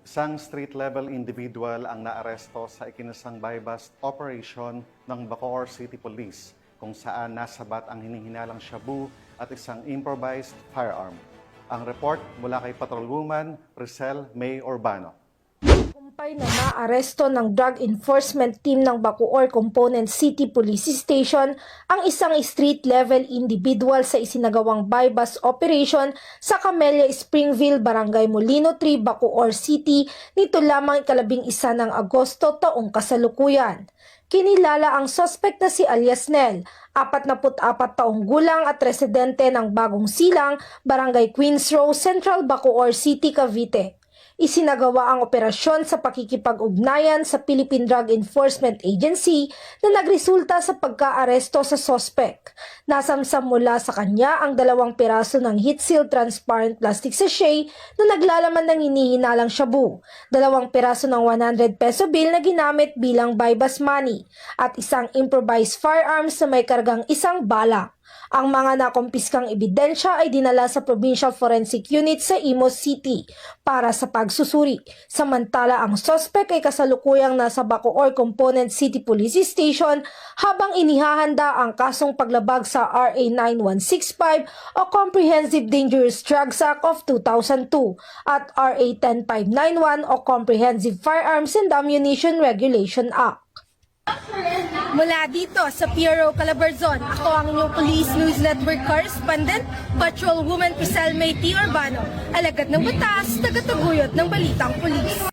Isang street-level individual ang naaresto sa ikinasang buy-bust operation ng Bacoor City Police kung saan nasabat ang hinihinalang shabu at isang improvised firearm. Ang report mula kay Patrolwoman Ricel May Urbano. Kumpay na maaresto ng Drug Enforcement Team ng Bacoor Component City Police Station ang isang street-level individual sa isinagawang buy-bust operation sa Camellia Springville, Barangay Molino 3, Bacoor City nito lamang 11 ng Agosto taong kasalukuyan. Kinilala ang suspect na si alias Nel, 44 taong gulang at residente ng Bagong Silang, Barangay Queens Row, Central Bacoor City, Cavite. Isinagawa ang operasyon sa pakikipag-ugnayan sa Philippine Drug Enforcement Agency na nagresulta sa pagka-aresto sa suspect. Nasamsam mula sa kanya ang 2 piraso ng heat-sealed transparent plastic sachet na naglalaman ng hinihinalang shabu, 2 piraso ng 100 peso bill na ginamit bilang buy-bust money, at isang improvised firearms na may kargang 1 bala. Ang mga nakumpiskang ebidensya ay dinala sa Provincial Forensic Unit sa Imus City para sa pagsusuri. Samantala ang suspect ay kasalukuyang nasa Bacoor Component City Police Station habang inihahanda ang kasong paglabag sa RA 9165 o Comprehensive Dangerous Drugs Act of 2002 at RA 10591 o Comprehensive Firearms and Ammunition Regulation Act. Mula dito sa Piero Calabarzon, ako ang inyong Police News Network Correspondent, Patrolwoman Ricel May Urbano, alagad ng batas, tagataguyod ng balitang pulis.